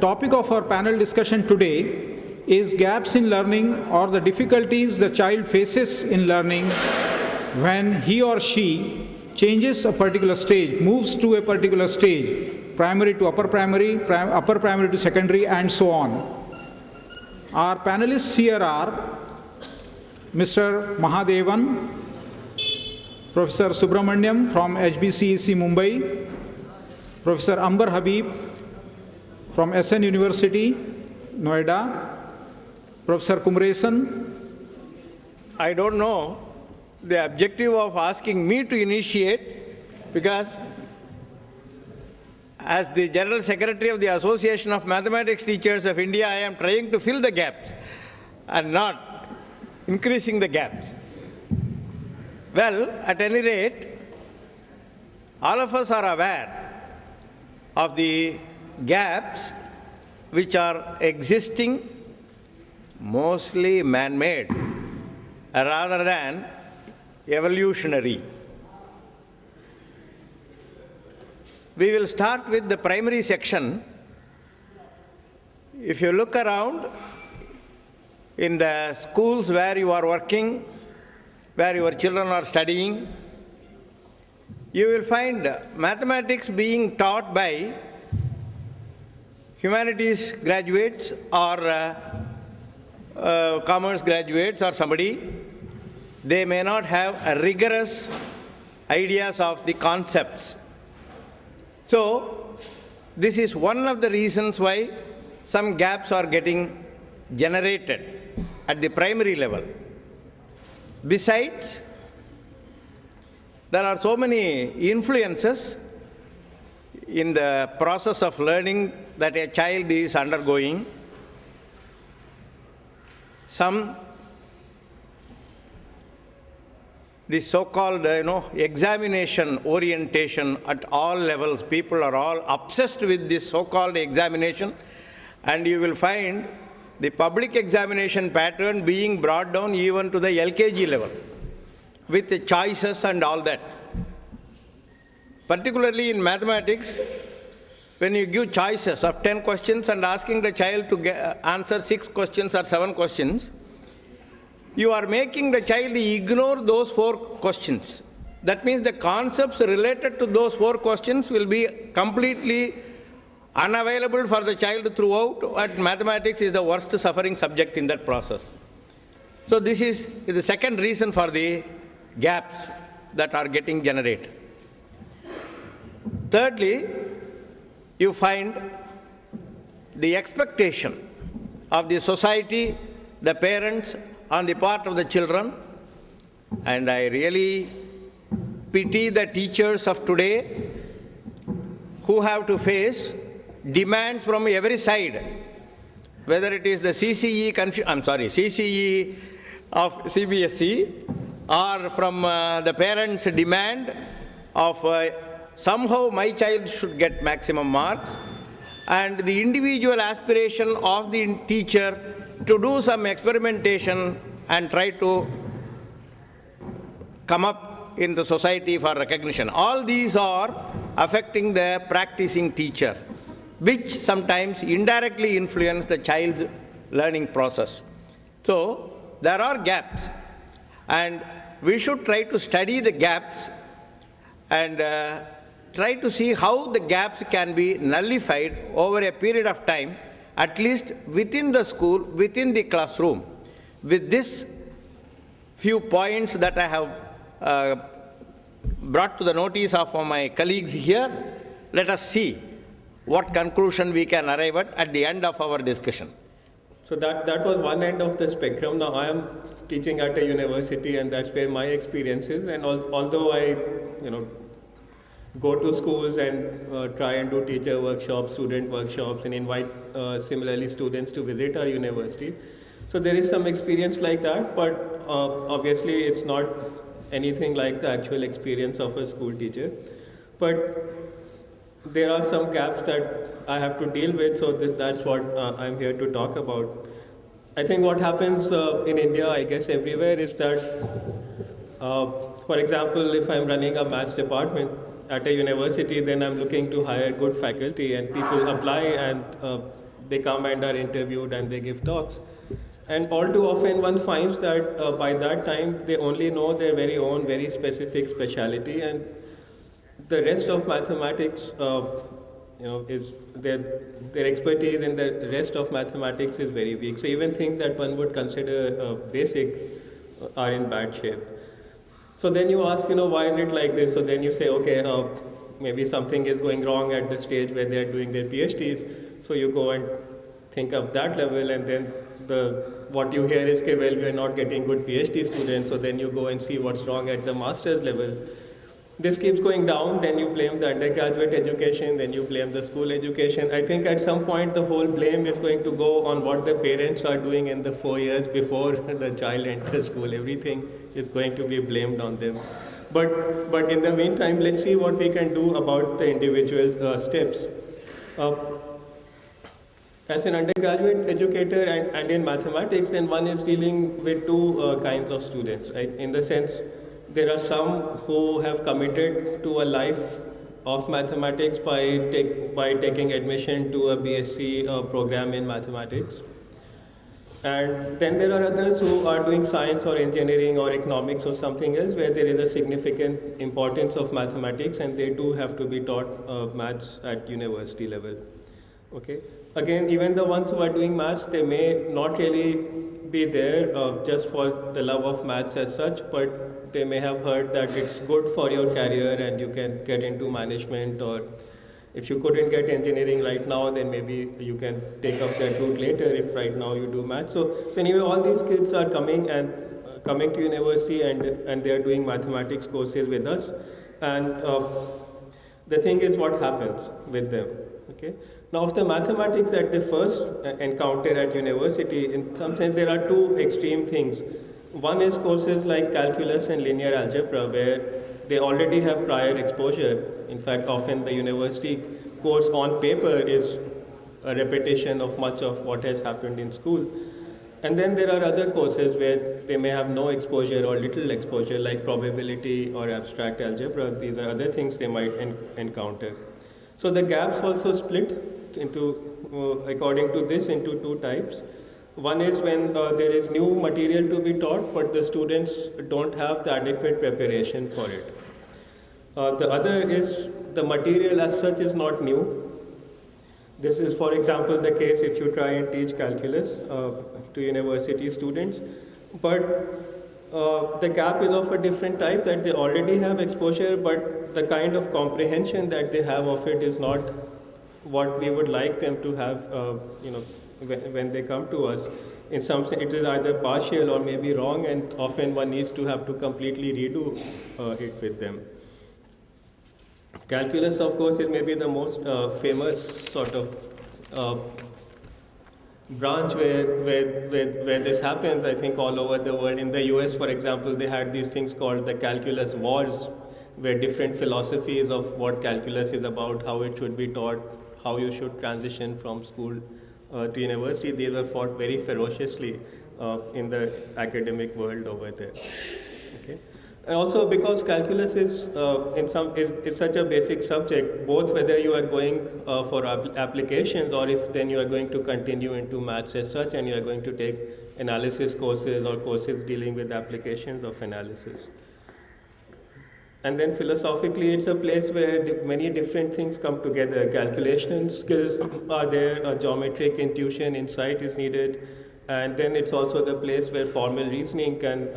topic of our panel discussion today is gaps in learning or the difficulties the child faces in learning when he or she changes a particular stage, moves to a particular stage, primary to upper primary, upper primary to secondary, and so on. Our panelists here are Mr. Mahadevan, Professor Subramaniam from HBCEC Mumbai, Professor Amber Habib from SN University, Noida, Professor Kumresan. I don't know the objective of asking me to initiate, because as the General Secretary of the Association of Mathematics Teachers of India, I am trying to fill the gaps and not increasing the gaps. Well, at any rate, all of us are aware of the gaps which are existing, mostly man-made, rather than evolutionary. We will start with the primary section. If you look around in the schools where you are working, where your children are studying, you will find mathematics being taught by humanities graduates or commerce graduates or somebody. They may not have a rigorous ideas of the concepts. So this is one of the reasons why some gaps are getting generated at the primary level. Besides, there are so many influences in the process of learning that a child is undergoing. Some, the so-called examination orientation at all levels, people are all obsessed with this so-called examination, and you will find the public examination pattern being brought down even to the LKG level with the choices and all that. Particularly in mathematics, when you give choices of 10 questions and asking the child to answer 6 questions or 7 questions, you are making the child ignore those 4 questions. That means the concepts related to those 4 questions will be completely unavailable for the child throughout, and mathematics is the worst suffering subject in that process. So this is the second reason for the gaps that are getting generated. Thirdly, you find the expectation of the society, the parents, on the part of the children, and I really pity the teachers of today who have to face demands from every side, whether it is the CCE of CBSE, or from the parents' demand of somehow my child should get maximum marks, and the individual aspiration of the teacher to do some experimentation and try to come up in the society for recognition. All these are affecting the practicing teacher, which sometimes indirectly influence the child's learning process. So there are gaps, and we should try to study the gaps and try to see how the gaps can be nullified over a period of time, at least within the school, within the classroom. With this few points that I have brought to the notice of my colleagues here, let us see what conclusion we can arrive at the end of our discussion. So that was one end of the spectrum. Now I am teaching at a university, and that's where my experience is. And although I go to schools and try and do teacher workshops, student workshops, and invite similarly students to visit our university, so there is some experience like that, but obviously it's not anything like the actual experience of a school teacher. But there are some gaps that I have to deal with, so that's what I'm here to talk about. I think what happens in India, I guess everywhere, is that, for example, if I'm running a maths department at a university, then I'm looking to hire good faculty, and people apply and they come and are interviewed and they give talks. And all too often one finds that by that time they only know their very own, very specific speciality, and the rest of mathematics, is their expertise in the rest of mathematics is very weak. So even things that one would consider basic are in bad shape. So then you ask, why is it like this? So then you say, okay, maybe something is going wrong at the stage where they are doing their PhDs. So you go and think of that level, and then what you hear is, okay, well, we are not getting good PhD students. So then you go and see what's wrong at the master's level. This keeps going down, then you blame the undergraduate education, then you blame the school education. I think at some point the whole blame is going to go on what the parents are doing in the 4 years before the child enters school. Everything is going to be blamed on them. But in the meantime, let's see what we can do about the individual steps. As an undergraduate educator and in mathematics, then one is dealing with two kinds of students, right? In the sense, there are some who have committed to a life of mathematics by taking admission to a BSc program in mathematics. And then there are others who are doing science or engineering or economics or something else where there is a significant importance of mathematics, and they too have to be taught maths at university level. Okay. Again, even the ones who are doing maths, they may not really be there just for the love of maths as such, but they may have heard that it's good for your career and you can get into management, or if you couldn't get engineering right now, then maybe you can take up that route later if right now you do maths. So anyway, all these kids are coming to university and they are doing mathematics courses with us. And the thing is, what happens with them? Okay. Now, of the mathematics that they first encounter at university, in some sense there are two extreme things. One is courses like calculus and linear algebra, where they already have prior exposure. In fact, often the university course on paper is a repetition of much of what has happened in school. And then there are other courses where they may have no exposure or little exposure, like probability or abstract algebra. These are other things they might encounter. So the gaps also split into, according to this, into two types. One is when there is new material to be taught, but the students don't have the adequate preparation for it. The other is the material as such is not new. This is, for example, the case if you try and teach calculus to university students, but the gap is of a different type, that they already have exposure, but the kind of comprehension that they have of it is not what we would like them to have, when they come to us. In some sense, it is either partial or maybe wrong, and often one needs to have to completely redo it with them. Calculus, of course, is maybe the most famous sort of branch where this happens, I think, all over the world. In the US, for example, they had these things called the calculus wars, where different philosophies of what calculus is about, how it should be taught, how you should transition from school to university, they were fought very ferociously in the academic world over there. Okay. And also because calculus is such a basic subject, both whether you are going for applications or if then you are going to continue into maths as such and you are going to take analysis courses or courses dealing with applications of analysis. And then philosophically, it's a place where many different things come together. Calculation skills are there, geometric intuition, insight is needed, and then it's also the place where formal reasoning can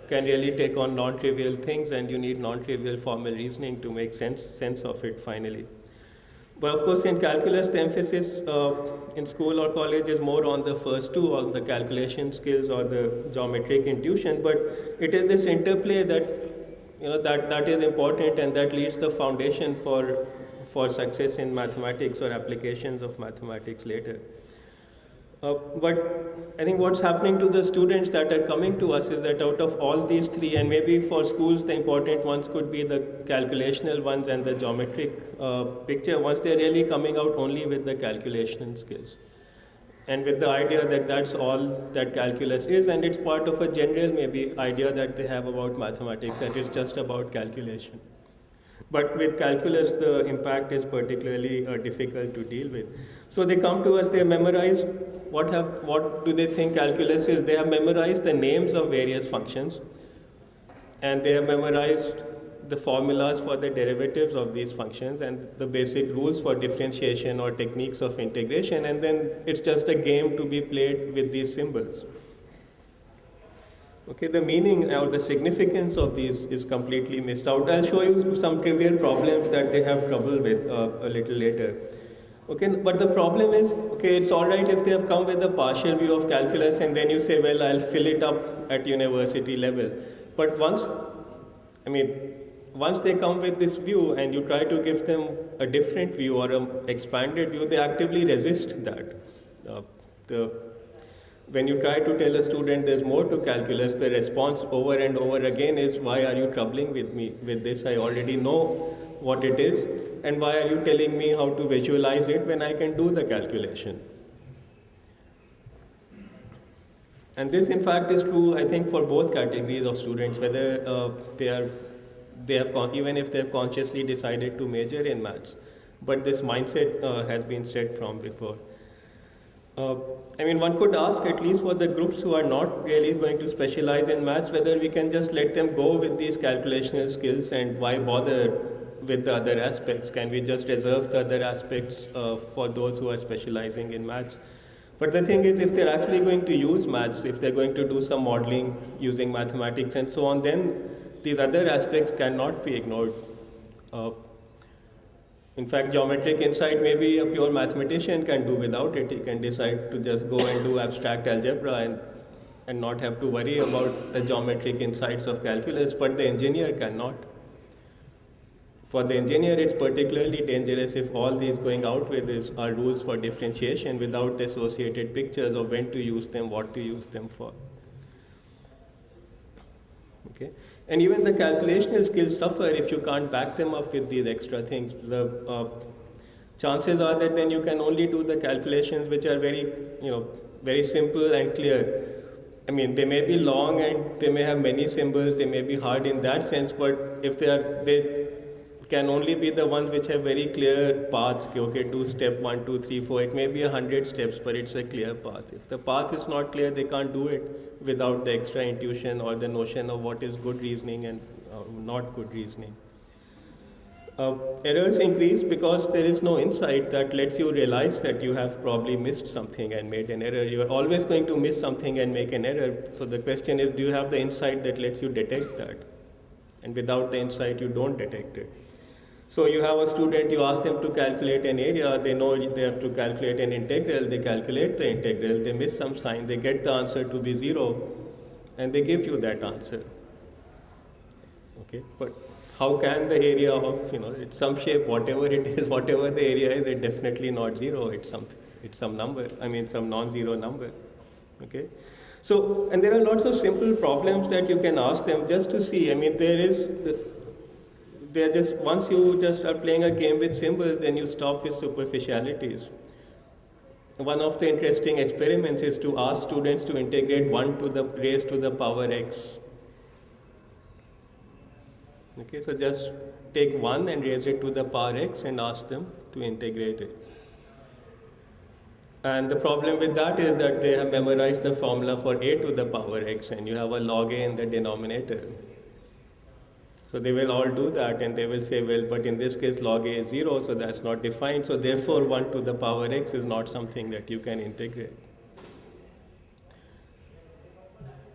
really take on non-trivial things, and you need non-trivial formal reasoning to make sense of it finally. But of course, in calculus, the emphasis in school or college is more on the first two, on the calculation skills or the geometric intuition. But it is this interplay that that is important, and that leads the foundation for success in mathematics or applications of mathematics later. But I think what's happening to the students that are coming to us is that out of all these three, and maybe for schools the important ones could be the calculational ones and the geometric picture, once they're really coming out only with the calculation skills. And with the idea that that's all that calculus is, and it's part of a general maybe idea that they have about mathematics, that it's just about calculation. But with calculus, the impact is particularly difficult to deal with. So they come to us, they memorize what do they think calculus is? They have memorized the names of various functions, and they have memorized the formulas for the derivatives of these functions and the basic rules for differentiation or techniques of integration, and then it's just a game to be played with these symbols. Okay, the meaning or the significance of these is completely missed out. I'll show you some trivial problems that they have trouble with a little later. Okay, but the problem is, okay, it's all right if they have come with a partial view of calculus and then you say, well, I'll fill it up at university level. But once they come with this view and you try to give them a different view or an expanded view, they actively resist that. When you try to tell a student there's more to calculus, the response over and over again is, why are you troubling with me with this? I already know what it is. And why are you telling me how to visualize it when I can do the calculation? And this, in fact, is true, I think, for both categories of students, whether even if they have consciously decided to major in maths. But this mindset has been set from before. One could ask, at least for the groups who are not really going to specialize in maths, whether we can just let them go with these calculational skills, and why bother with the other aspects? Can we just reserve the other aspects for those who are specializing in maths? But the thing is, if they're actually going to use maths, if they're going to do some modeling using mathematics and so on, then these other aspects cannot be ignored. In fact, geometric insight, maybe a pure mathematician can do without it. He can decide to just go and do abstract algebra and not have to worry about the geometric insights of calculus, but the engineer cannot. For the engineer, it's particularly dangerous if all these going out with are rules for differentiation without the associated pictures of when to use them, what to use them for. Okay? And even the calculational skills suffer if you can't back them up with these extra things. The chances are that then you can only do the calculations which are very simple and clear. They may be long and they may have many symbols, they may be hard in that sense, but if they can only be the ones which have very clear paths. Okay, do step 1, 2, 3, 4. It may be 100 steps, but it's a clear path. If the path is not clear, they can't do it without the extra intuition or the notion of what is good reasoning and not good reasoning. Errors increase because there is no insight that lets you realize that you have probably missed something and made an error. You are always going to miss something and make an error. So the question is, do you have the insight that lets you detect that? And without the insight, you don't detect it. So you have a student, you ask them to calculate an area, they know they have to calculate an integral, they calculate the integral, they miss some sign, they get the answer to be 0, and they give you that answer. Okay, but how can the area of, it's some shape, whatever it is, whatever the area is, it's definitely not 0, it's some number, some non-zero number. Okay. So, and there are lots of simple problems that you can ask them just to see. Once you just are playing a game with symbols, then you stop with superficialities. One of the interesting experiments is to ask students to integrate 1 to the raised to the power x. Okay, so just take 1 and raise it to the power x and ask them to integrate it. And the problem with that is that they have memorized the formula for a to the power x, and you have a log a in the denominator. So they will all do that, and they will say, well, but in this case log a is 0, so that's not defined, so therefore 1 to the power x is not something that you can integrate.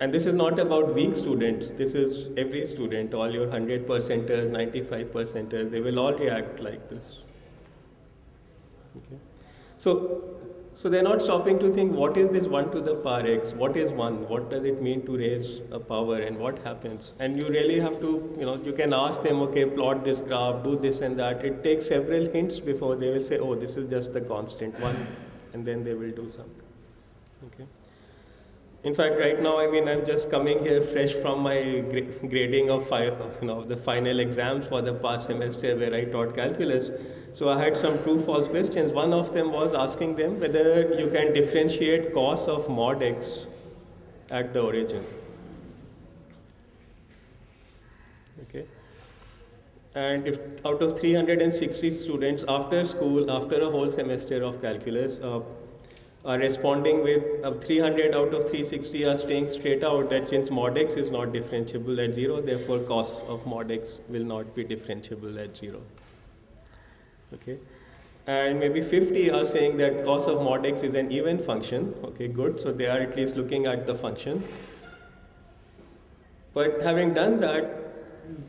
And this is not about weak students, this is every student, all your 100 percenters, 95 percenters, they will all react like this. Okay. So they're not stopping to think, what is this 1 to the power x? What is 1? What does it mean to raise a power, and what happens? And you really have to, you can ask them, okay, plot this graph, do this and that. It takes several hints before they will say, oh, this is just the constant 1, and then they will do something. Okay. In fact, right now, I'm just coming here fresh from my grading of the final exams for the past semester where I taught calculus. So I had some true-false questions. One of them was asking them whether you can differentiate cos of mod x at the origin. Okay. And if out of 360 students after school, after a whole semester of calculus, are responding with 300 out of 360 are saying straight out that since mod x is not differentiable at 0, therefore cos of mod x will not be differentiable at 0. Okay, and maybe 50 are saying that cos of mod x is an even function. Okay, good, so they are at least looking at the function. But having done that,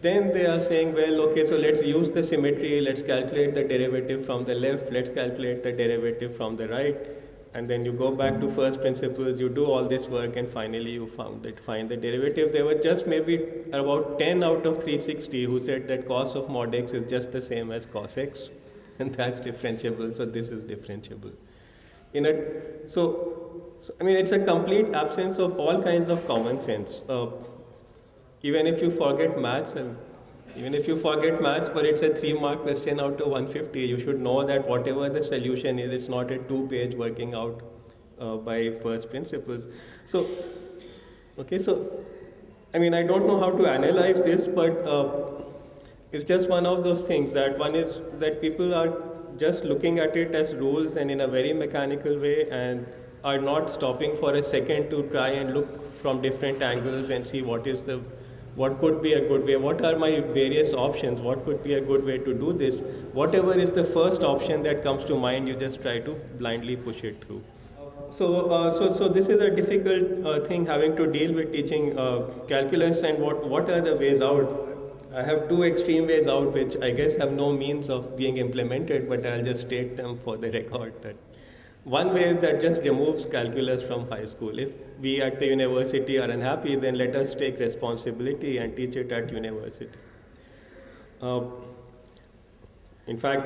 then they are saying, well, okay, so let's use the symmetry, let's calculate the derivative from the left, let's calculate the derivative from the right, and then you go back to first principles, you do all this work, and finally you find the derivative. There were just maybe about 10 out of 360 who said that cos of mod x is just the same as cos x, and that's differentiable, so this is differentiable. So I mean, it's a complete absence of all kinds of common sense. Even if you forget maths, but it's a 3-mark question out of 150, you should know that whatever the solution is, it's not a 2-page working out by first principles. So, okay, so, I mean, I don't know how to analyze this, but it's just one of those things that one is that people are just looking at it as rules and in a very mechanical way, and are not stopping for a second to try and look from different angles and see what could be a good way, what are my various options, what could be a good way to do this. Whatever is the first option that comes to mind, you just try to blindly push it through. So this is a difficult thing, having to deal with teaching calculus, and what are the ways out. I have 2 extreme ways out, which I guess have no means of being implemented, but I'll just state them for the record. That one way is that just removes calculus from high school. If we at the university are unhappy, then let us take responsibility and teach it at university. In fact,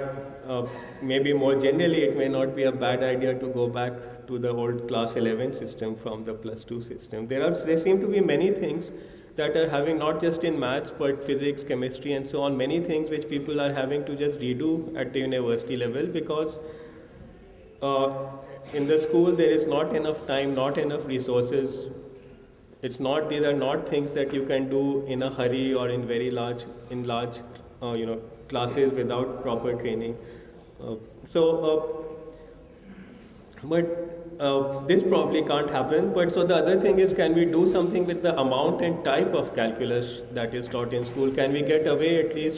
maybe more generally, it may not be a bad idea to go back to the old class 11 system from the +2 system. There seem to be many things that are having, not just in maths, but physics, chemistry, and so on, many things which people are having to just redo at the university level, because in the school there is not enough time, not enough resources. These are not things that you can do in a hurry or in large classes without proper training. But this probably can't happen. But so the other thing is, can we do something with the amount and type of calculus that is taught in school? Can we get away at least